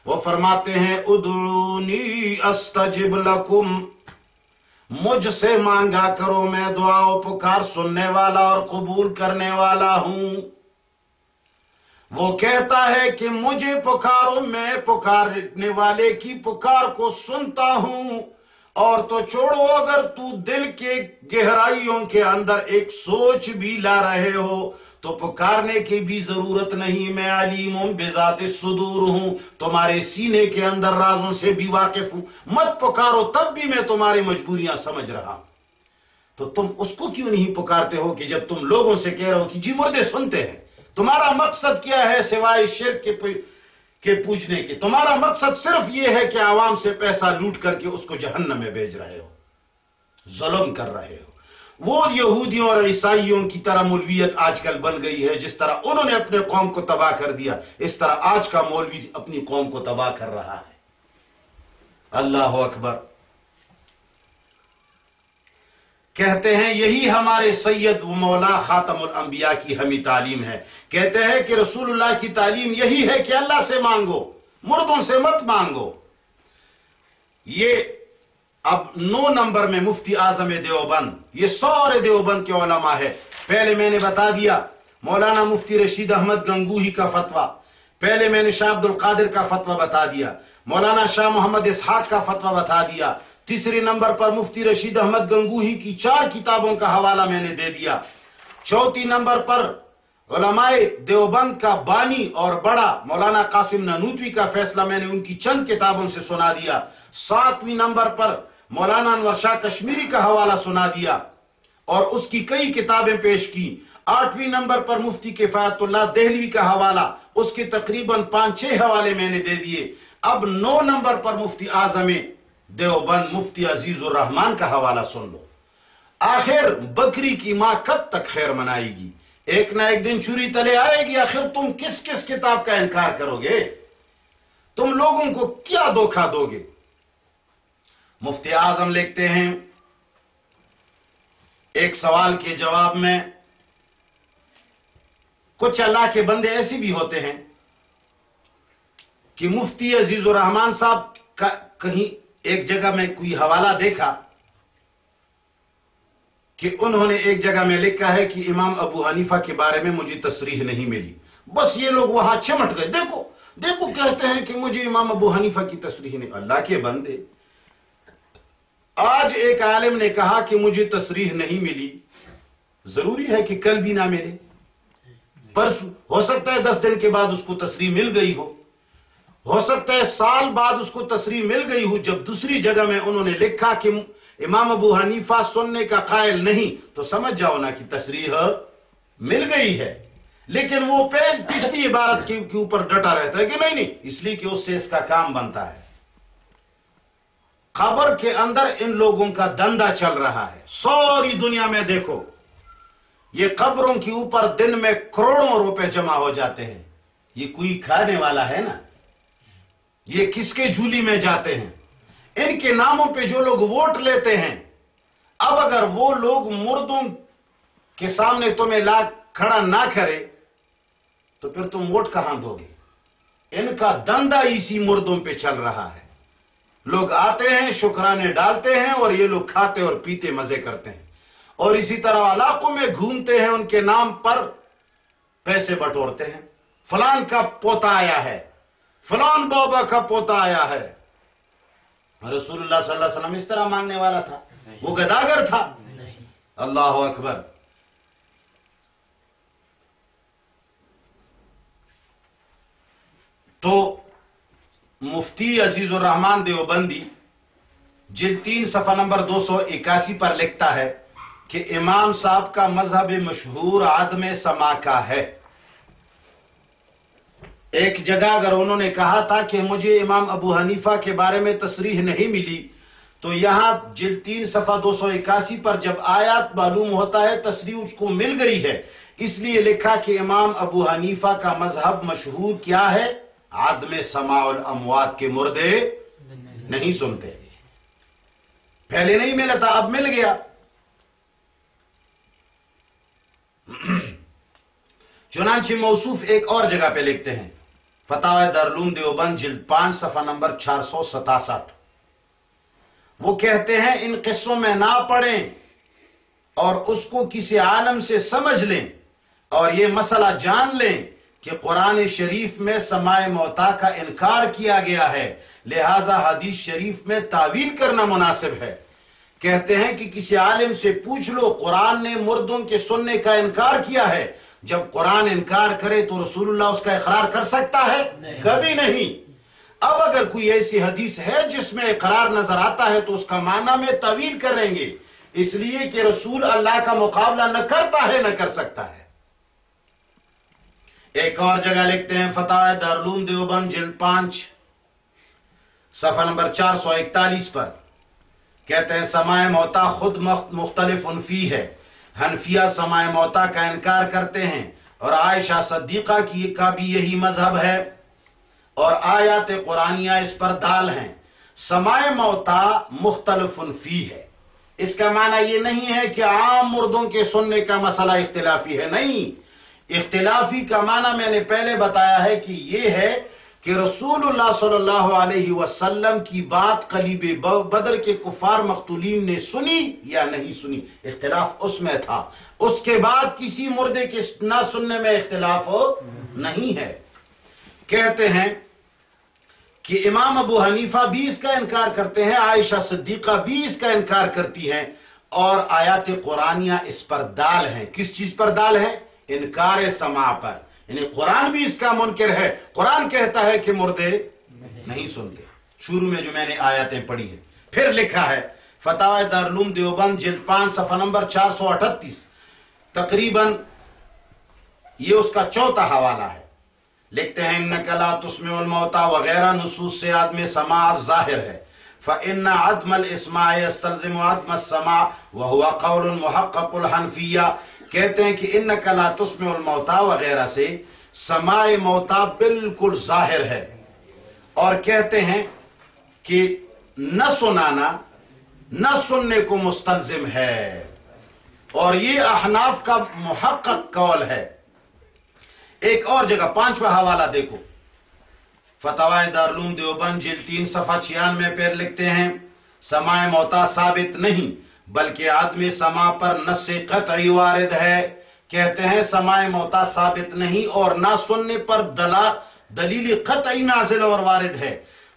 وہ فرماتے ہیں ادعونی استجب لکم، مجھ سے مانگا کرو، میں دعا و پکار سننے والا اور قبول کرنے والا ہوں۔ وہ کہتا ہے کہ مجھے پکارو، میں پکارنے والے کی پکار کو سنتا ہوں، اور تو چھوڑو اگر تو دل کے گہرائیوں کے اندر ایک سوچ بھی لا رہے ہو تو پکارنے کی بھی ضرورت نہیں، میں علیم بذات الصدور ہوں، تمہارے سینے کے اندر رازوں سے بھی واقف ہوں، مت پکارو تب بھی میں تمہاری مجبوریاں سمجھ رہا ہوں۔ تو تم اس کو کیوں نہیں پکارتے ہو کہ جب تم لوگوں سے کہہ رہے ہو کہ جی مردے سنتے ہیں؟ تمہارا مقصد کیا ہے سوائے شرک کے پوچھنے کے؟ تمہارا مقصد صرف یہ ہے کہ عوام سے پیسہ لوٹ کر کے اس کو جہنم میں بھیج رہے ہو، ظلم کر رہے ہو۔ وہ یہودیوں اور عیسائیوں کی طرح مولویت آج کل بن گئی ہے، جس طرح انہوں نے اپنے قوم کو تباہ کر دیا، اس طرح آج کا مولوی اپنی قوم کو تباہ کر رہا ہے۔ اللہ اکبر۔ کہتے ہیں یہی ہمارے سید و مولا خاتم الانبیاء کی ہمیں تعلیم ہے۔ کہتے ہیں کہ رسول اللہ کی تعلیم یہی ہے کہ اللہ سے مانگو، مردوں سے مت مانگو۔ یہ اب 9 نمبر میں مفتی اعظم دیوبند، یہ سارے دیوبند کے علماء ہے۔ پہلے میں نے بتا دیا مولانا مفتی رشید احمد گنگوہی کا فتویٰ، پہلے میں نے شاہ عبد القادر کا فتویٰ بتا دیا، مولانا شاہ محمد اسحاق کا فتویٰ بتا دیا، تیسری نمبر پر مفتی رشید احمد گنگوہی کی 4 کتابوں کا حوالہ میں نے دے دیا، چوتھی نمبر پر علماء دیوبند کا بانی اور بڑا مولانا قاسم نانوتوی کا فیصلہ میں نے ان کی چند کتابوں سے سنا دیا، 7ویں نمبر پر مولانا انور شاہ کشمیری کا حوالہ سنا دیا اور اس کی کئی کتابیں پیش کی، 8ویں نمبر پر مفتی کفایت اللہ دہلوی کا حوالہ، اس کے تقریباً 5-6 حوالے میں نے دے دیے۔ اب 9 نمبر پر مفتی اعظم دیوبند مفتی عزیز الرحمان کا حوالہ سن لو۔ آخر بکری کی ماں کب تک خیر منائے گی؟ ایک نہ ایک دن چوری تلے آئے گی۔ آخر تم کس کس کتاب کا انکار کرو گے؟ تم لوگوں کو کیا دھوکہ دو گے؟ مفتی اعظم لکھتے ہیں ایک سوال کے جواب میں، کچھ اللہ کے بندے ایسے بھی ہوتے ہیں کہ مفتی عزیز الرحمان صاحب کا کہیں ایک جگہ میں کوئی حوالہ دیکھا کہ انہوں نے ایک جگہ میں لکھا ہے کہ امام ابو حنیفہ کے بارے میں مجھے تصریح نہیں ملی، بس یہ لوگ وہاں چمٹ گئے، دیکھو کہتے ہیں کہ مجھے امام ابو حنیفہ کی تصریح نہیں۔ اللہ کے بندے، آج ایک عالم نے کہا کہ مجھے تصریح نہیں ملی، ضروری ہے کہ کل بھی نہ ملے؟ پرسوں ہو سکتا ہے 10 دن کے بعد اس کو تصریح مل گئی ہو سکتا ہے سال بعد اس کو تصریح مل گئی ہو۔ جب دوسری جگہ میں انہوں نے لکھا کہ امام ابو حنیفہ سننے کا قائل نہیں، تو سمجھ جاؤ نا کہ تصریح مل گئی ہے، لیکن وہ پچھلی عبارت کے اوپر ڈٹا رہتا ہے کہ نہیں، اس لیے کہ اس سے اس کا کام بنتا ہے۔ خبر کے اندر ان لوگوں کا دندہ چل رہا ہے، ساری دنیا میں دیکھو، یہ قبروں کے اوپر دن میں کروڑوں روپے جمع ہو جاتے ہیں۔ یہ کوئی کھانے والا ہے نا؟ یہ کس کے جھولی میں جاتے ہیں؟ ان کے ناموں پہ جو لوگ ووٹ لیتے ہیں، اب اگر وہ لوگ مردوں کے سامنے تمہیں لا کھڑا نہ کرے تو پھر تم ووٹ کہاں دو گے؟ ان کا دندہ اسی مردوں پہ چل رہا ہے۔ لوگ آتے ہیں، شکرانے ڈالتے ہیں، اور یہ لوگ کھاتے اور پیتے مزے کرتے ہیں، اور اسی طرح علاقوں میں گھومتے ہیں، ان کے نام پر پیسے بٹورتے ہیں۔ فلان کا پوتا آیا ہے، فلان بابا کا پوتا آیا ہے۔ رسول اللہ صلی اللہ علیہ وسلم اس طرح مانگنے والا تھا؟ وہ گداگر تھا؟ اللہ اکبر۔ تو مفتی عزیز الرحمان دیوبندی جلد 3 صفحہ نمبر 281 پر لکھتا ہے کہ امام صاحب کا مذہب مشہور عدم سماع کا ہے۔ ایک جگہ اگر انہوں نے کہا تھا کہ مجھے امام ابو حنیفہ کے بارے میں تصریح نہیں ملی، تو یہاں جلد 3 صفحہ 281 پر جب آیات معلوم ہوتا ہے تصریح اس کو مل گئی ہے، اس لیے لکھا کہ امام ابو حنیفہ کا مذہب مشہور کیا ہے؟ عدم سماع الاموات، کے مردے نہیں سنتے۔ پہلے نہیں ملا تھا، اب مل گیا۔ چنانچہ موصوف ایک اور جگہ پہ لکھتے ہیں، فتاوی دارالعلوم دیوبند جلد 5 صفحہ نمبر 467. وہ کہتے ہیں ان قصوں میں نہ پڑھیں اور اس کو کسی عالم سے سمجھ لیں اور یہ مسئلہ جان لیں کہ قرآن شریف میں سماع موتا کا انکار کیا گیا ہے، لہذا حدیث شریف میں تعویل کرنا مناسب ہے. کہتے ہیں کہ کسی عالم سے پوچھ لو، قرآن نے مردوں کے سننے کا انکار کیا ہے. جب قرآن انکار کرے تو رسول اللہ اس کا اقرار کر سکتا ہے؟ کبھی نہیں. اب اگر کوئی ایسی حدیث ہے جس میں اقرار نظر آتا ہے تو اس کا معنی میں تعویل کریں گے، اس لیے کہ رسول اللہ کا مقابلہ نہ کرتا ہے نہ کر سکتا ہے. ایک اور جگہ لکھتے ہیں فتاوی دارالعلوم دیوبند جلد 5 صفحہ نمبر 441 پر، کہتے ہیں سماع موتا خود مختلف فی ہے. حنفیہ سماع موتا کا انکار کرتے ہیں اور عائشہ صدیقہ کا بھی یہی مذہب ہے اور آیات قرآنیہ اس پر دال ہیں. سماع موتا مختلف فی ہے، اس کا معنی یہ نہیں ہے کہ عام مردوں کے سننے کا مسئلہ اختلافی ہے. نہیں، اختلافی کا معنی میں نے پہلے بتایا ہے کہ یہ ہے کہ رسول اللہ صلی اللہ علیہ وسلم کی بات قلیب بدر کے کفار مقتولین نے سنی یا نہیں سنی، اختلاف اس میں تھا. اس کے بعد کسی مردے کے نہ سننے میں اختلاف نہیں ہے. کہتے ہیں کہ امام ابو حنیفہ بھی اس کا انکار کرتے ہیں، عائشہ صدیقہ بھی اس کا انکار کرتی ہیں اور آیات قرآنیہ اس پر دال ہیں. کس چیز پر دال ہیں؟ انکار سماع پر. یعنی قرآن بھی اس کا منکر ہے. قرآن کہتا ہے کہ مردے نہیں سنتے. شروع میں جو میں نے آیاتیں پڑھی ہیں. پھر لکھا ہے فتاوی دارالعلوم دیوبند جلد 5 صفحہ نمبر 438، تقریباً یہ اس کا چوتھا حوالہ ہے. لکھتے ہیں انک لا تسمع الموتى وغیرہ نصوص سے عدم سماع ظاہر ہے. فإن عدم الاسماع يستلزم عدم السماع وهو قول محقق الحنفیہ. کہتے ہیں کہ انک لا تسمع الموتى وغیرہ سے سماع موتا بالکل ظاہر ہے، اور کہتے ہیں کہ نہ سنانا نہ سننے کو مستلزم ہے، اور یہ احناف کا محقق قول ہے. ایک اور جگہ 5واں حوالہ دیکھو، فتاوی دارالعلوم دیوبند جلد 3 صفحہ 96 پر لکھتے ہیں سماع موتا ثابت نہیں بلکہ عدم سماع پر نص قطعی وارد ہے. کہتے ہیں سماع موتا ثابت نہیں اور نہ سننے پر دلیل قطعی نازل اور وارد ہے.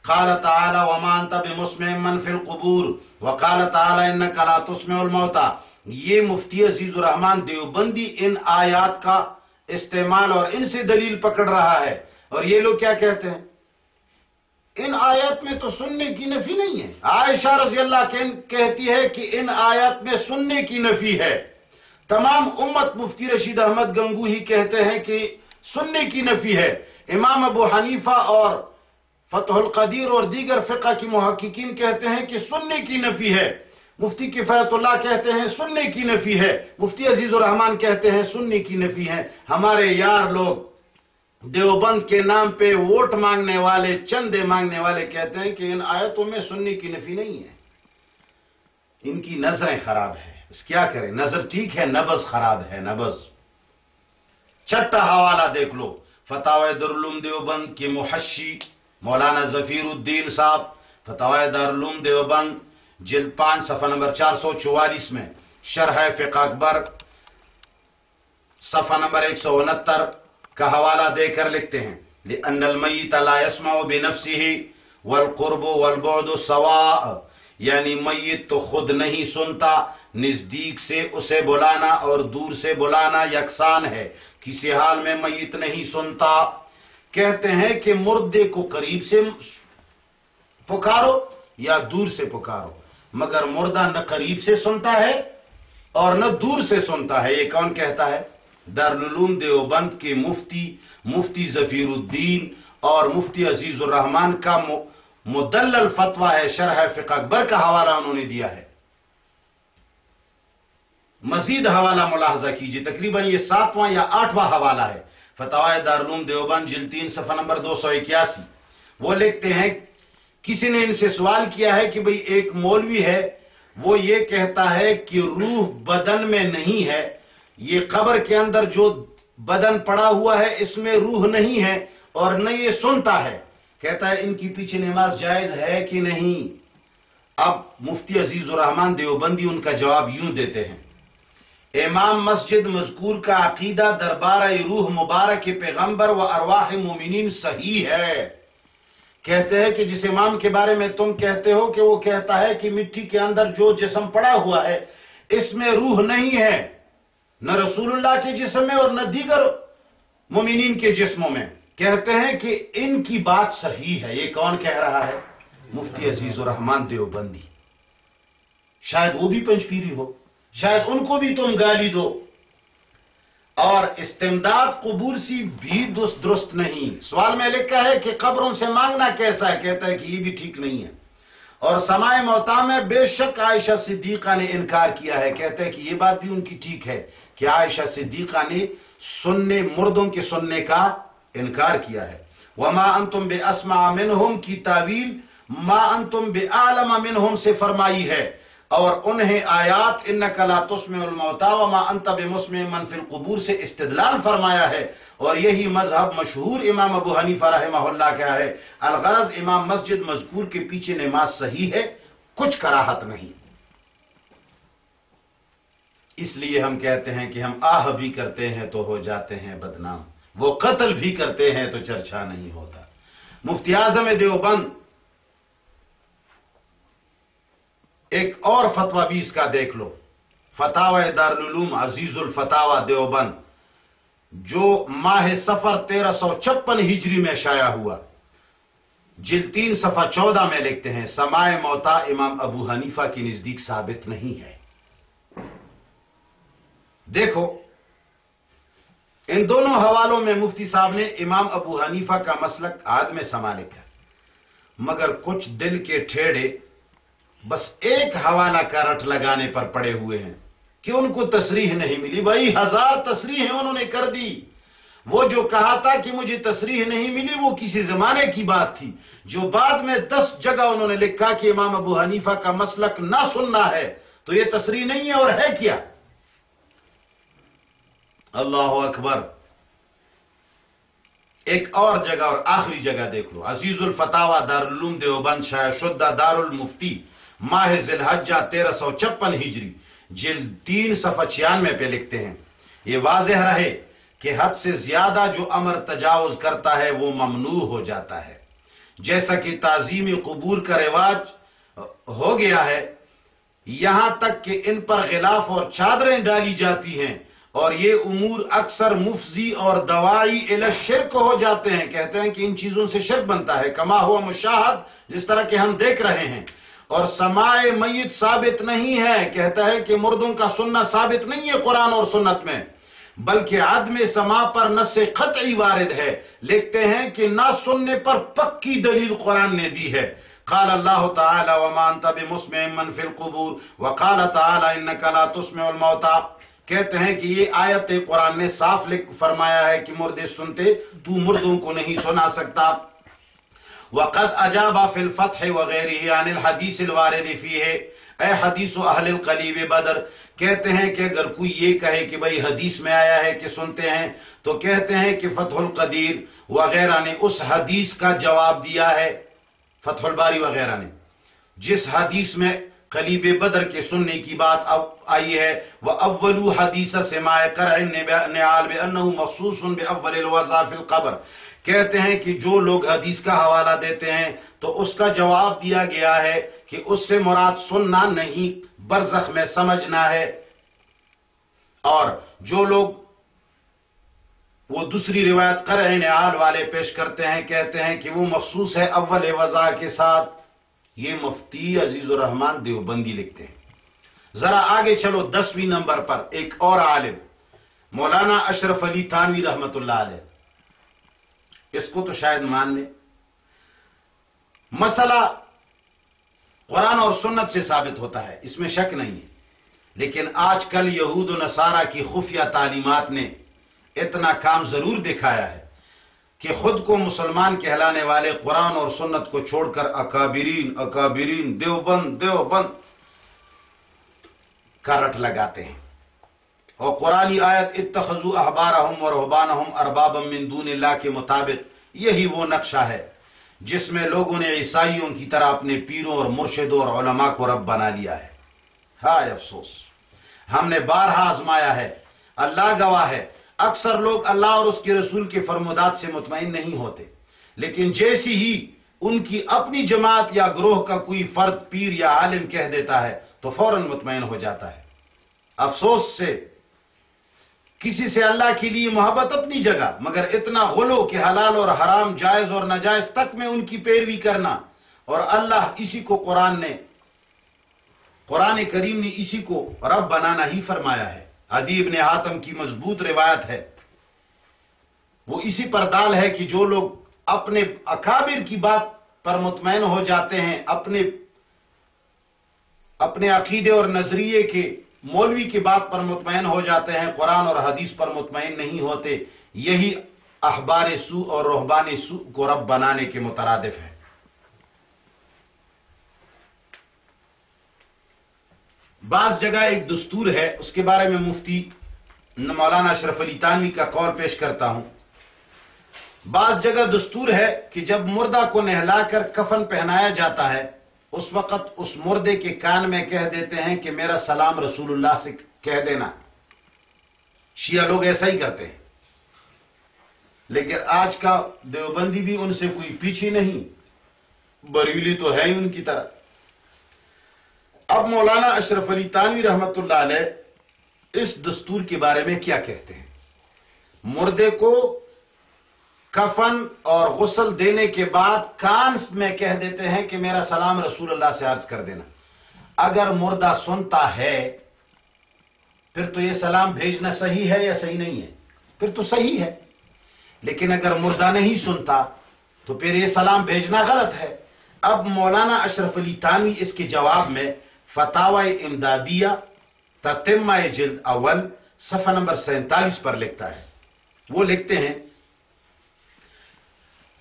قال تعالی وما انت بمسمع من فی القبور وقال تعالی انک لا تسمع الموتى. یہ مفتی عزیز الرحمان دیوبندی ان آیات کا استعمال اور ان سے دلیل پکڑ رہا ہے، اور یہ لوگ کیا کہتے ہیں؟ ان آیات میں تو سننے کی نفی نہیں ہے. عائشہ رضی اللہ کہتی ہے کہ ان آیات میں سننے کی نفی ہے. تمام امت مفتی رشید احمد گنگوہی کہتے ہیں کہ سننے کی نفی ہے. امام ابو حنیفہ اور فتح القدیر اور دیگر فقہ کی محققین کہتے ہیں کہ سننے کی نفی ہے. مفتی کفایت اللہ کہتے ہیں سننے کی نفی ہے. مفتی عزیز الرحمان کہتے ہیں سننے کی نفی ہے. ہمارے یار لوگ دیوبند کے نام پہ ووٹ مانگنے والے، چندے مانگنے والے کہتے ہیں کہ ان آیتوں میں سننے کی نفی نہیں ہے. ان کی نظریں خراب ہیں، اس کیا کریں، نظر ٹھیک ہے، نبض خراب ہے، نبض. چھٹا حوالہ دیکھ لو، فتاوی دارالعلوم دیوبند کے محشی مولانا ظفیر الدین صاحب، فتاوی دارالعلوم دیوبند جلد 5 صفحہ نمبر 444 میں شرح فقہ اکبر صفحہ نمبر 169 کا حوالہ دے کر لکھتے ہیں لِأَنَّ الْمَيِّتَ لَا يَسْمَعُ بِنَفْسِهِ وَالْقُرْبُ وَالْبُعْدُ سَوَاءٌ. یعنی میت تو خود نہیں سنتا، نزدیک سے اسے بلانا اور دور سے بلانا یکساں ہے، کسی حال میں میت نہیں سنتا. کہتے ہیں کہ مردے کو قریب سے پکارو یا دور سے پکارو، مگر مردہ نہ قریب سے سنتا ہے اور نہ دور سے سنتا ہے. یہ کون کہتا ہے؟ دارالعلوم دیوبند کے مفتی ظفیر الدین اور مفتی عزیز الرحمان کا مدلل فتویٰ ہے. شرح فقہ اکبر کا حوالہ انہوں نے دیا ہے. مزید حوالہ ملاحظہ کیجئے، تقریباً یہ 7واں یا 8واں حوالہ ہے. فتاوی دارالعلوم دیوبند جلد 3 صفحہ نمبر 281. وہ لکھتے ہیں کسی نے ان سے سوال کیا ہے کہ بھئی ایک مولوی ہے، وہ یہ کہتا ہے کہ روح بدن میں نہیں ہے، یہ قبر کے اندر جو بدن پڑا ہوا ہے اس میں روح نہیں ہے، اور نہ یہ سنتا ہے. کہتا ہے ان کی پیچھے نماز جائز ہے کہ نہیں؟ اب مفتی عزیز الرحمان دیوبندی ان کا جواب یوں دیتے ہیں: امام مسجد مذکور کا عقیدہ دربارہ روح مبارک پیغمبر و ارواح مومنین صحیح ہے. کہتے ہیں کہ جس امام کے بارے میں تم کہتے ہو کہ وہ کہتا ہے کہ مٹی کے اندر جو جسم پڑا ہوا ہے اس میں روح نہیں ہے، نہ رسول اللہ کے جسم میں اور نہ دیگر مومنین کے جسموں میں. کہتے ہیں کہ ان کی بات صحیح ہے. یہ کون کہہ رہا ہے؟ مفتی عزیز الرحمان دیوبندی. شاید وہ بھی پنجپیری ہو، شاید ان کو بھی تم گالی دو. اور استمداد قبور سی بھی درست نہیں. سوال میں لکھا ہے کہ قبروں سے مانگنا کیسا ہے؟ کہتا ہے کہ یہ بھی ٹھیک نہیں ہے. اور سماع موتا میں بے شک عائشہ صدیقہ نے انکار کیا ہے. کہتے ہیں کہ یہ بات بھی ان کی ٹھیک ہے کہ عائشہ صدیقہ نے مردوں کے سننے کا انکار کیا ہے. وما انتم باسمع منہم کی تعویل ما انتم بعالم منہم سے فرمائی ہے، اور انہیں آیات انک لا تسمع الموتى وما انت بمسمع من فی القبور سے استدلال فرمایا ہے. اور یہی مذہب مشہور امام ابو حنیفہ رحمہ اللہ کا ہے. الغرض امام مسجد مذکور کے پیچھے نماز صحیح ہے، کچھ کراہت نہیں. اس لیے ہم کہتے ہیں کہ ہم آہ بھی کرتے ہیں تو ہو جاتے ہیں بدنام، وہ قتل بھی کرتے ہیں تو چرچا نہیں ہوتا. مفتی اعظم دیوبند ایک اور فتویٰ بھی اس کا دیکھ لو، فتاوی دارالعلوم عزیز الفتاوی دیوبند، جو ماہ صفر 1356 ہجری میں شائع ہوا، جلد 3 صفحہ 14 میں لکھتے ہیں: سماع موتا امام ابو حنیفہ کے نزدیک ثابت نہیں ہے. دیکھو ان دونوں حوالوں میں مفتی صاحب نے امام ابو حنیفہ کا مسلک عدم سماع لکھا، مگر کچھ دل کے ٹھیڑے بس ایک حوالہ کا رٹ لگانے پر پڑے ہوئے ہیں کہ ان کو تصریح نہیں ملی. بھائی 1000 تصریحیں انہوں نے کر دی. وہ جو کہا تھا کہ مجھے تصریح نہیں ملی وہ کسی زمانے کی بات تھی. جو بعد میں 10 جگہ انہوں نے لکھا کہ امام ابو حنیفہ کا مسلک نہ سننا ہے، تو یہ تصریح نہیں ہے اور ہے کیا؟ اللہ اکبر. ایک اور جگہ اور آخری جگہ دیکھ لو، عزیز الفتاوی دارالعلوم دیوبند شائع شدہ دارالمفتی ماہ ذی الحجہ 1356 ہجری، جلد 3 صفحہ 96 پہ لکھتے ہیں: یہ واضح رہے کہ حد سے زیادہ جو امر تجاوز کرتا ہے وہ ممنوع ہو جاتا ہے. جیسا کہ تعظیم قبور کا رواج ہو گیا ہے، یہاں تک کہ ان پر غلاف اور چادریں ڈالی جاتی ہیں، اور یہ امور اکثر مفضی اور دوائی الی الشرک ہو جاتے ہیں. کہتے ہیں کہ ان چیزوں سے شرک بنتا ہے، کما ہوا مشاہد، جس طرح کہ ہم دیکھ رہے ہیں. اور سماع میت ثابت نہیں ہے. کہتا ہے کہ مردوں کا سننا ثابت نہیں ہے قرآن اور سنت میں، بلکہ عدم سماع پر نص قطعی وارد ہے. لکھتے ہیں کہ نہ سننے پر پکی دلیل قرآن نے دی ہے. قال اللہ تعالی وما انت بمسمع من فی القبور وقال تعالی انک لا تسمع الموتى. کہتے ہیں کہ یہ آیت قرآن نے صاف فرمایا ہے کہ مردے سنتے، تو مردوں کو نہیں سنا سکتا. وقد اجاب فی الفتح وغیرہ عن الحدیث الوارد فیہ اے حدیث اہل القلیب بدر. کہتے ہیں کہ اگر کوئی یہ کہے کہ بھئی حدیث میں آیا ہے کہ سنتے ہیں، تو کہتے ہیں کہ فتح القدیر وغیرہ نے اس حدیث کا جواب دیا ہے، فتح الباری وغیرہ نے، جس حدیث میں قلیب بدر کے سننے کی بات آئی ہے. وَأَوَّلُ حَدِيثَ سِمَاعِ قَرْعِ النِّعَالِ بِأَنَّهُ مَخْصُوصٌ بِأَوَّلِ الْوَضْعِ فِي الْقَبْرِ. کہتے ہیں کہ جو لوگ حدیث کا حوالہ دیتے ہیں تو اس کا جواب دیا گیا ہے کہ اس سے مراد سننا نہیں، برزخ میں سمجھنا ہے. اور جو لوگ وہ دوسری روایت قرع نعال والے پیش کرتے ہیں، کہتے ہیں کہ وہ مخصوص ہے اول وضع کے ساتھ. یہ مفتی عزیز الرحمان دیوبندی لکھتے ہیں. ذرا آگے چلو 10ویں نمبر پر ایک اور عالم مولانا اشرف علی تھانوی رحمت اللہ علیہ. اس کو تو شاید مان لیں. مسئلہ قرآن اور سنت سے ثابت ہوتا ہے، اس میں شک نہیں ہے، لیکن آج کل یہود و نصارہ کی خفیہ تعلیمات نے اتنا کام ضرور دکھایا ہے کہ خود کو مسلمان کہلانے والے قرآن اور سنت کو چھوڑ کر اکابرین دیوبند کا رٹ لگاتے ہیں. اور قرآنی آیت اتخذوا احبارہم و رہبانہم اربابا من دون اللہ کے مطابق یہی وہ نقشہ ہے جس میں لوگوں نے عیسائیوں کی طرح اپنے پیروں اور مرشدوں اور علماء کو رب بنا لیا ہے۔ ہائے افسوس، ہم نے بارہا آزمایا ہے، اللہ گواہ ہے، اکثر لوگ اللہ اور اس کے رسول کے فرمودات سے مطمئن نہیں ہوتے، لیکن جیسی ہی ان کی اپنی جماعت یا گروہ کا کوئی فرد پیر یا عالم کہہ دیتا ہے تو فوراً مطمئن ہو جاتا ہے۔ افسوس سے کسی سے اللہ کے لیے محبت اپنی جگہ، مگر اتنا غلو کہ حلال اور حرام، جائز اور ناجائز تک میں ان کی پیروی کرنا، اور اللہ اسی کو قرآن کریم نے اسی کو رب بنانا ہی فرمایا ہے۔ عدی بن حاتم کی مضبوط روایت ہے، وہ اسی پر دال ہے کہ جو لوگ اپنے اکابر کی بات پر مطمئن ہو جاتے ہیں، اپنے عقیدے اور نظریے کے مولوی کی بات پر مطمئن ہو جاتے ہیں، قرآن اور حدیث پر مطمئن نہیں ہوتے، یہی احبار سوء اور رہبان سوء کو رب بنانے کے مترادف ہے۔ بعض جگہ ایک دستور ہے، اس کے بارے میں مفتی مولانا اشرف علی تھانوی کا قول پیش کرتا ہوں۔ بعض جگہ دستور ہے کہ جب مردہ کو نہلا کر کفن پہنایا جاتا ہے، اس وقت اس مردے کے کان میں کہہ دیتے ہیں کہ میرا سلام رسول اللہ سے کہہ دینا۔ شیعہ لوگ ایسا ہی کرتے ہیں، لیکن آج کا دیوبندی بھی ان سے کوئی پیچھے نہیں، بریلی تو ہے ہی ان کی طرح۔ اب مولانا اشرف علی تھانوی رحمت اللہ علیہ اس دستور کے بارے میں کیا کہتے ہیں؟ مردے کو کفن اور غسل دینے کے بعد کان میں کہہ دیتے ہیں کہ میرا سلام رسول اللہ سے عرض کر دینا۔ اگر مردہ سنتا ہے پھر تو یہ سلام بھیجنا صحیح ہے یا صحیح نہیں ہے؟ پھر تو صحیح ہے، لیکن اگر مردہ نہیں سنتا تو پھر یہ سلام بھیجنا غلط ہے۔ اب مولانا اشرف علی تھانوی اس کے جواب میں فتاوی امدادیہ تتمہ جلد اول صفحہ نمبر 47 پر لکھتا ہے۔ وہ لکھتے ہیں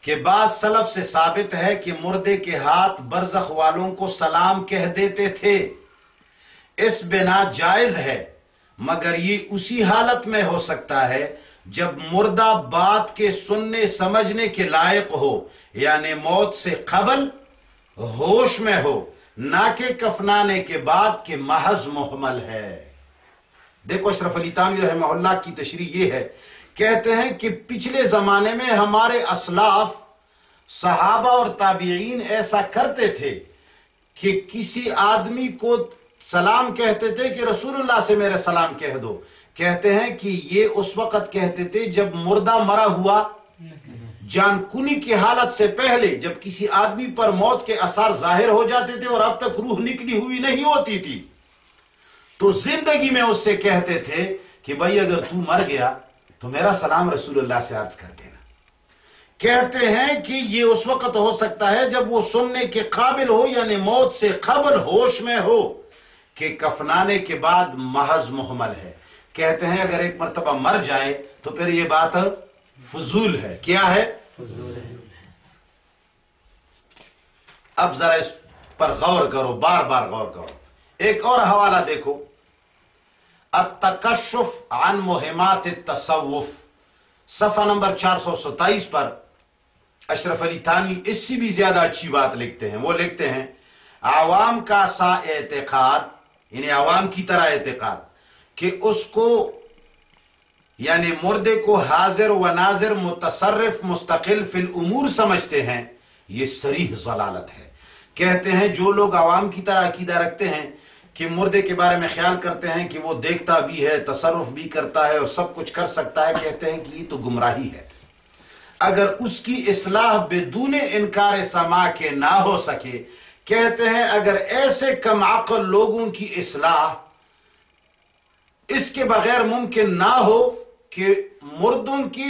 کہ بعض سلف سے ثابت ہے کہ مردے کے ہاتھ برزخ والوں کو سلام کہہ دیتے تھے، اس بنا جائز ہے، مگر یہ اسی حالت میں ہو سکتا ہے جب مردہ بات کے سننے سمجھنے کے لائق ہو، یعنی موت سے قبل ہوش میں ہو، نہ کہ کفنانے کے بعد کہ محض محمل ہے۔ دیکھو اشرف علی تھانوی رحمہ اللہ کی تشریح یہ ہے، کہتے ہیں کہ پچھلے زمانے میں ہمارے اسلاف صحابہ اور تابعین ایسا کرتے تھے کہ کسی آدمی کو سلام کہتے تھے کہ رسول اللہ سے میرے سلام کہہ دو۔ کہتے ہیں کہ یہ اس وقت کہتے تھے جب مردہ مرا ہوا، جان کنی کی حالت سے پہلے، جب کسی آدمی پر موت کے آثار ظاہر ہو جاتے تھے اور اب تک روح نکلی ہوئی نہیں ہوتی تھی، تو زندگی میں اس سے کہتے تھے کہ بھائی اگر تو مر گیا تو میرا سلام رسول اللہ سے عرض کر دینا۔ کہتے ہیں کہ یہ اس وقت ہو سکتا ہے جب وہ سننے کے قابل ہو، یعنی موت سے قبل ہوش میں ہو، کہ کفنانے کے بعد محض محمل ہے۔ کہتے ہیں اگر ایک مرتبہ مر جائے تو پھر یہ بات فضول ہے۔ کیا ہے؟ فضول ہے۔ اب ذرا اس پر غور کرو، بار بار غور کرو۔ ایک اور حوالہ دیکھو، التکشف عن مہمات التصوف، صفحہ نمبر 427 پر اشرف علی تھانوی اس سے بھی زیادہ اچھی بات لکھتے ہیں۔ وہ لکھتے ہیں عوام کا سا اعتقاد، یعنی عوام کی طرح اعتقاد کہ اس کو یعنی مردے کو حاضر و ناظر متصرف مستقل فی الامور سمجھتے ہیں، یہ صریح ضلالت ہے۔ کہتے ہیں جو لوگ عوام کی طرح عقیدہ رکھتے ہیں کہ مردے کے بارے میں خیال کرتے ہیں کہ وہ دیکھتا بھی ہے، تصرف بھی کرتا ہے اور سب کچھ کر سکتا ہے، کہتے ہیں کہ یہ تو گمراہی ہے۔ اگر اس کی اصلاح بدون انکار سماع کے نہ ہو سکے، کہتے ہیں اگر ایسے کم عقل لوگوں کی اصلاح اس کے بغیر ممکن نہ ہو کہ مردوں کی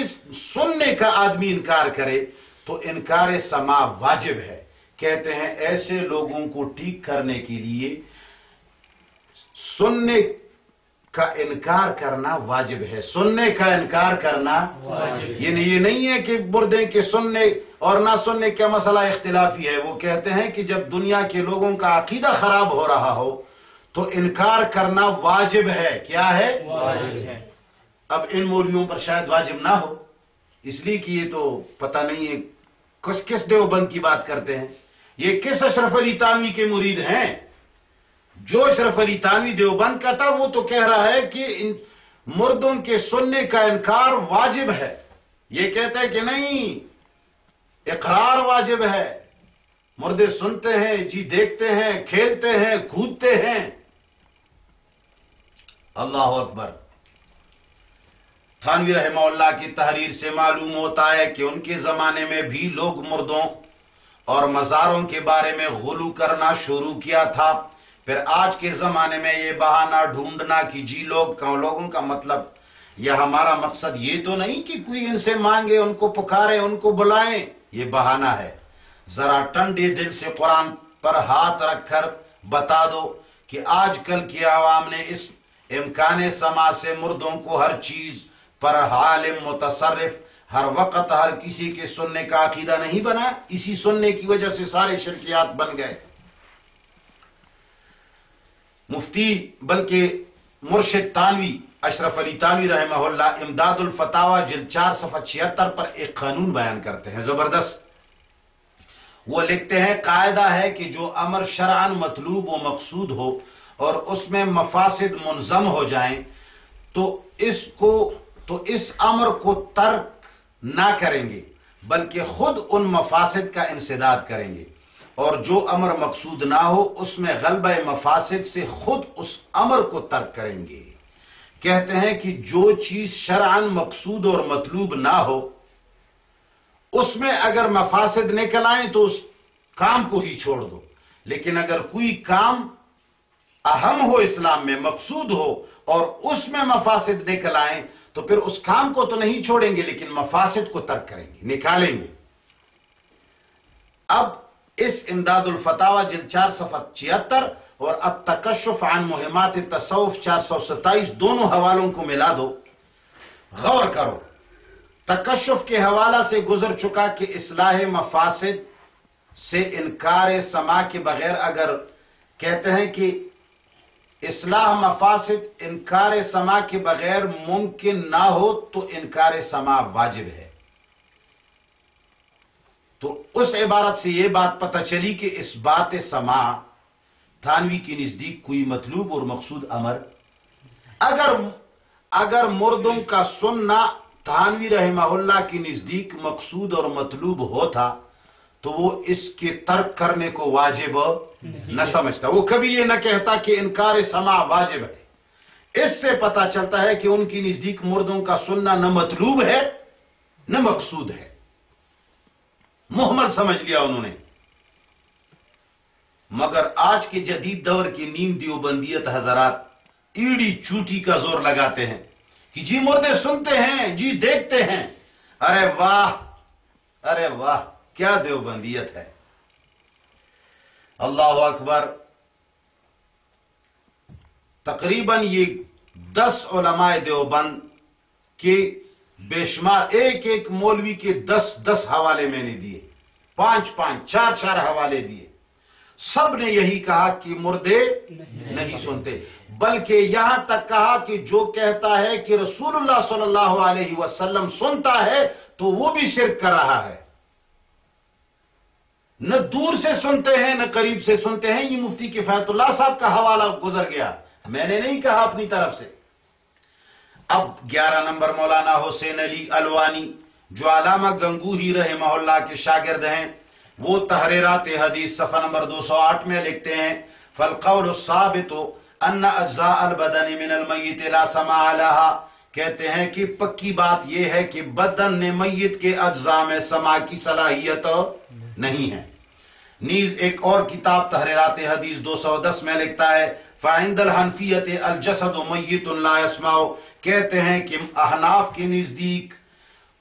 سننے کا آدمی انکار کرے تو انکار سماع واجب ہے۔ کہتے ہیں ایسے لوگوں کو ٹھیک کرنے کے لیے سننے کا انکار کرنا واجب ہے۔ سننے کا انکار کرنا واجب، یعنی یہ نہیں ہے کہ مردے کے سننے اور نہ سننے کا مسئلہ اختلافی ہے۔ وہ کہتے ہیں کہ جب دنیا کے لوگوں کا عقیدہ خراب ہو رہا ہو تو انکار کرنا واجب ہے۔ کیا ہے؟ واجب ہے۔ اب ان مولویوں پر شاید واجب نہ ہو، اس لیے کہ یہ تو پتہ نہیں ہے کس دیوبند کی بات کرتے ہیں، یہ کس اشرف علی تھانوی کے مرید ہیں؟ جو اشرف علی تھانوی دیوبند کا تھا وہ تو کہہ رہا ہے کہ مردوں کے سننے کا انکار واجب ہے، یہ کہتا ہے کہ نہیں، اقرار واجب ہے، مردے سنتے ہیں، جی دیکھتے ہیں، کھیلتے ہیں، کودتے ہیں۔ اللہ اکبر۔ تھانوی رحمہ اللہ کی تحریر سے معلوم ہوتا ہے کہ ان کے زمانے میں بھی لوگ مردوں اور مزاروں کے بارے میں غلو کرنا شروع کیا تھا۔ پھر آج کے زمانے میں یہ بہانہ ڈھونڈنا کہ جی لوگوں کا مطلب یا ہمارا مقصد یہ تو نہیں کہ کوئی ان سے مانگے، ان کو پکارے، ان کو بلائیں، یہ بہانہ ہے۔ ذرا ٹھنڈے دل سے قرآن پر ہاتھ رکھ کر بتا دو کہ آج کل کی عوام نے اس امکان سما سے مردوں کو ہر چیز پر عالم متصرف ہر وقت ہر کسی کے سننے کا عقیدہ نہیں بنا، اسی سننے کی وجہ سے سارے شرکیات بن گئے۔ مفتی بلکہ مرشد تھانوی اشرف علی تھانوی رحمہ اللہ امداد الفتاوی جلد 4 صفحہ 76 پر ایک قانون بیان کرتے ہیں زبردست۔ وہ لکھتے ہیں قاعدہ ہے کہ جو امر شرعاً مطلوب و مقصود ہو اور اس میں مفاسد منظم ہو جائیں تو اس امر کو ترک نہ کریں گے بلکہ خود ان مفاسد کا انسداد کریں گے، اور جو امر مقصود نہ ہو اس میں غلبہ مفاسد سے خود اس امر کو ترک کریں گے۔ کہتے ہیں کہ جو چیز شرعاً مقصود اور مطلوب نہ ہو اس میں اگر مفاسد نکل آئیں تو اس کام کو ہی چھوڑ دو، لیکن اگر کوئی کام اہم ہو اسلام میں، مقصود ہو اور اس میں مفاسد نکل آئیں تو پھر اس کام کو تو نہیں چھوڑیں گے لیکن مفاسد کو ترک کریں گے، نکالیں گے۔ اب اس امداد الفتاوی جلد 4 صفحہ 76 اور التکشف عن مہمات تصوف 427 دونوں حوالوں کو ملا دو، غور کرو۔ تکشف کے حوالہ سے گزر چکا کہ اصلاح مفاسد سے انکار سما کے بغیر، اگر کہتے ہیں کہ اصلاح مفاسد انکار سما کے بغیر ممکن نہ ہو تو انکار سما واجب ہے۔ تو اس عبارت سے یہ بات پتہ چلی کہ اس بات سما تھانوی کے نزدیک کوئی مطلوب اور مقصود امر، اگر مردوں کا سننا تھانوی رحمہ اللہ کے نزدیک مقصود اور مطلوب ہوتا تو وہ اس کے ترک کرنے کو واجب نہ سمجھتا، وہ کبھی یہ نہ کہتا کہ انکار سما واجب ہے۔ اس سے پتہ چلتا ہے کہ ان کی نزدیک مردوں کا سننا نہ مطلوب ہے نہ مقصود ہے، محمل سمجھ لیا انہوں نے۔ مگر آج کے جدید دور کی نیم دیوبندیت حضرات ایڑی چوٹی کا زور لگاتے ہیں کہ جی مردے سنتے ہیں، جی دیکھتے ہیں۔ ارے واہ، ارے واہ، کیا دیوبندیت ہے! اللہ اکبر۔ تقریباً یہ 10 علماء دیوبند کے بے شمار ایک مولوی کے 10 حوالے میں نے دیے، 5 4 حوالے دیے، سب نے یہی کہا کہ مردے نہیں سنتے، بلکہ یہاں تک کہا کہ جو کہتا ہے کہ رسول اللہ صلی اللہ علیہ وسلم سنتا ہے تو وہ بھی شرک کر رہا ہے۔ نہ دور سے سنتے ہیں نہ قریب سے سنتے ہیں، یہ مفتی کفایت اللہ صاحب کا حوالہ گزر گیا، میں نے نہیں کہا اپنی طرف سے۔ اب 11 نمبر مولانا حسین علی الوانی جو علامہ گنگوہی رحمہ اللہ کے شاگرد ہیں، وہ تحریرات حدیث صفحہ نمبر 208 میں لکھتے ہیں فالقول الثابت ان اجزاء البدن من المیت لا سماع لها، کہتے ہیں کہ پکی بات یہ ہے کہ بدن نے میت کے اجزاء میں سماع کی صلاحیت نہیں ہے۔ نیز ایک اور کتاب تحریرات حدیث 210 میں لکھتا ہے فعند الحنفیت الجسد میت لا يسمع، کہتے ہیں کہ احناف کے نزدیک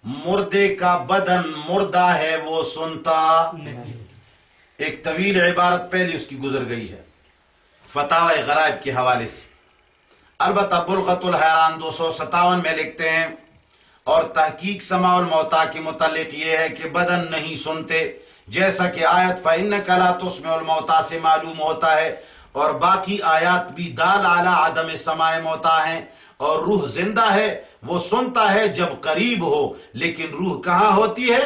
مردے کا بدن مردہ ہے، وہ سنتا نہیں۔ ایک طویل عبارت پہلے اس کی گزر گئی ہے فتاوی غرائب کے حوالے سے۔ البتہ بلغت الحیران 257 میں لکھتے ہیں اور تحقیق سماع الموتیٰ کے متعلق یہ ہے کہ بدن نہیں سنتے، جیسا کہ آیت فَإِنَّكَ لَا تُسْمِعُ الْمَوْتَىٰ سے معلوم ہوتا ہے، اور باقی آیات بھی دال علی عدم سماع موتیٰ ہیں، اور روح زندہ ہے، وہ سنتا ہے جب قریب ہو، لیکن روح کہاں ہوتی ہے؟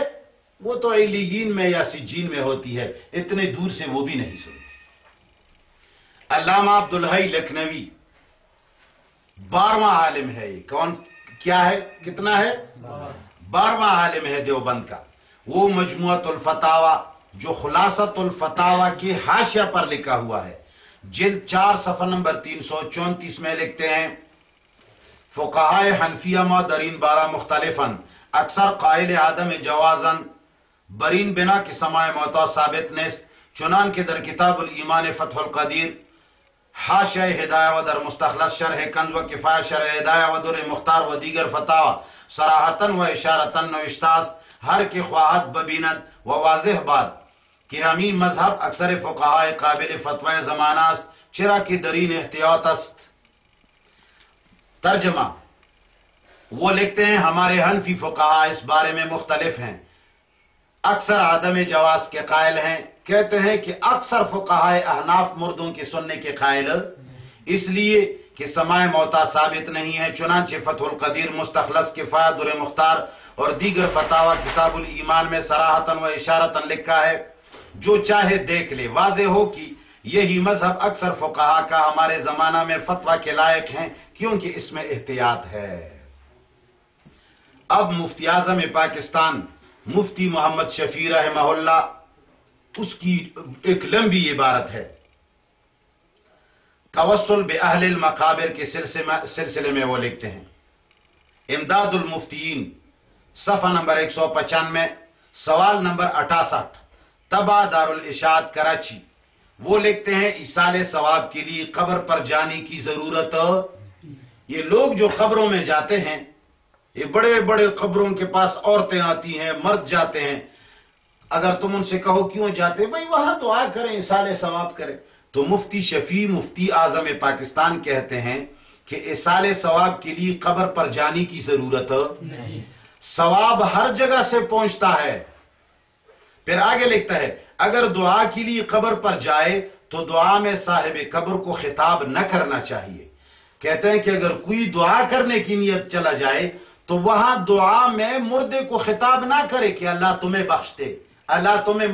وہ تو علیین میں یا سجین میں ہوتی ہے، اتنے دور سے وہ بھی نہیں سنتی۔ علامہ عبدالحی لکھنوی 12واں عالم ہے، یہ کیا ہے؟ کتنا ہے؟ 12واں عالم ہے دیوبند کا۔ وہ مجموعۃ الفتاوی جو خلاصۃ الفتاوی کی حاشیہ پر لکھا ہوا ہے، جلد 4 صفحہ نمبر 334 میں لکھتے ہیں، فقہائے حنفیہ معدرین بارہ مختلفاً، اکثر قائل عدم جوازن برین بنا کہ سماع موتا ثابت نیست، چنان کے در کتاب الایمان فتح القدیر، حاشیہ ہدایہ و در مستخلص شرح کنز و کفایہ شرح ہدایہ و در مختار و دیگر فتاوی صراحتاً و اشارتاً نوشتاست، ہر کی خواہد ببیند و واضح بات کہ ہمیں مذہب اکثر فقہائے قابل فتوی زمانہ است، چرا کی درین احتیاط است۔ ترجمہ، وہ لکھتے ہیں ہمارے حنفی فقہا اس بارے میں مختلف ہیں، اکثر عدم جواز کے قائل ہیں، کہتے ہیں کہ اکثر فقہائے احناف مردوں کے سننے کے قائل، اس لیے کہ سماع موتا ثابت نہیں ہے، چنانچہ فتح القدیر، مستخلص کفایہ، در مختار اور دیگر فتاوی کتاب الایمان میں صراحتاً و اشارتاً لکھا ہے، جو چاہے دیکھ لے۔ واضح ہو کہ یہی مذہب اکثر فقہا کا ہمارے زمانہ میں فتویٰ کے لائق ہیں، کیونکہ اس میں احتیاط ہے۔ اب مفتی اعظم پاکستان مفتی محمد شفیع رحمہ اللہ، اس کی ایک لمبی عبارت ہے، توسل باہل المقابر کے سلسلے میں وہ لکھتے ہیں، امداد المفتیین صفحہ نمبر 195، سوال نمبر 68، طبع دارالاشاعت کراچی۔ وہ لکھتے ہیں ایصال ثواب کے لیے قبر پر جانے کی ضرورت۔ یہ لوگ جو قبروں میں جاتے ہیں، یہ بڑے بڑے قبروں کے پاس عورتیں آتی ہیں، مرد جاتے ہیں، اگر تم ان سے کہو کیوں جاتے، بھئی وہاں دعا کریں، ایصال ثواب کریں، تو مفتی شفیع مفتی اعظم پاکستان کہتے ہیں کہ ایصال ثواب کے لیے قبر پر جانے کی ضرورت نہیں، ثواب ہر جگہ سے پہنچتا ہے۔ پھر آگے لکھتا ہے، اگر دعا کے لیے قبر پر جائے تو دعا میں صاحب قبر کو خطاب نہ کرنا چاہیے۔ کہتے ہیں کہ اگر کوئی دعا کرنے کی نیت چلا جائے تو وہاں دعا میں مردے کو خطاب نہ کرے کہ اللہ تمہیں بخش دے، اللہ تمہیں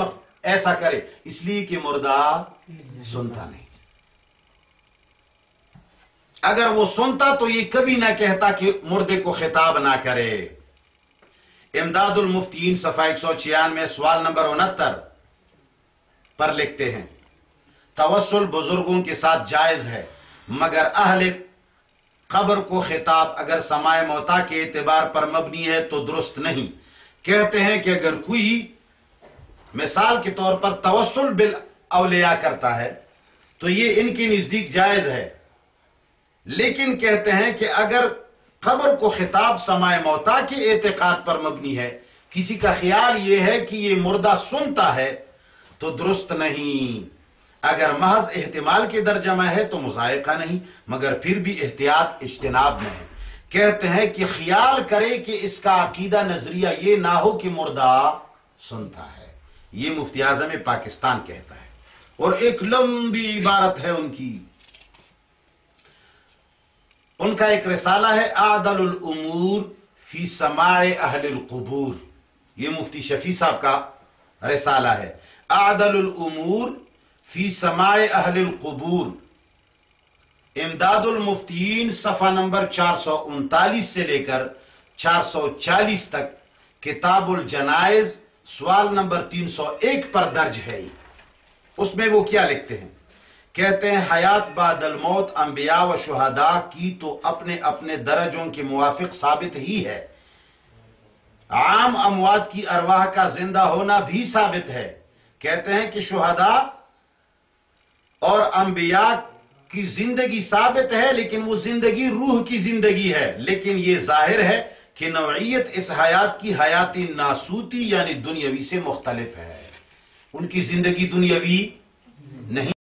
ایسا کرے، اس لیے کہ مردہ سنتا نہیں۔ اگر وہ سنتا تو یہ کبھی نہ کہتا کہ مردے کو خطاب نہ کرے۔ امداد المفتین صفحہ 196 سوال نمبر 69 پر لکھتے ہیں، توسل بزرگوں کے ساتھ جائز ہے، مگر اہل قبر کو خطاب اگر سماع موتا کے اعتبار پر مبنی ہے تو درست نہیں۔ کہتے ہیں کہ اگر کوئی مثال کے طور پر توسل بالاولیاء کرتا ہے تو یہ ان کے نزدیک جائز ہے، لیکن کہتے ہیں کہ اگر قبر کو خطاب سماع موتا کے اعتقاد پر مبنی ہے، کسی کا خیال یہ ہے کہ یہ مردہ سنتا ہے، تو درست نہیں۔ اگر محض احتمال کے درجہ میں ہے تو مذائقہ نہیں، مگر پھر بھی احتیاط اجتناب میں ہے۔ کہتے ہیں کہ خیال کرے کہ اس کا عقیدہ نظریہ یہ نہ ہو کہ مردہ سنتا ہے، یہ مفتی اعظم پاکستان کہتا ہے۔ اور ایک لمبی عبارت ہے ان کی، ان کا ایک رسالہ ہے اعدل الامور فی سماع اہل القبور، یہ مفتی شفیع صاحب کا رسالہ ہے، اعدل الامور فی سماع اہل القبور، امداد المفتیین صفحہ نمبر 439 سے لے کر 440 تک، کتاب الجنائز سوال نمبر 301 پر درج ہے۔ اس میں وہ کیا لکھتے ہیں؟ کہتے ہیں حیات بعد الموت انبیاء و شہداء کی تو اپنے اپنے درجوں کے موافق ثابت ہی ہے، عام اموات کی ارواح کا زندہ ہونا بھی ثابت ہے۔ کہتے ہیں کہ شہداء اور انبیاء کی زندگی ثابت ہے، لیکن وہ زندگی روح کی زندگی ہے، لیکن یہ ظاہر ہے کہ نوعیت اس حیات کی حیات ناسوتی یعنی دنیاوی سے مختلف ہے، ان کی زندگی دنیاوی نہیں۔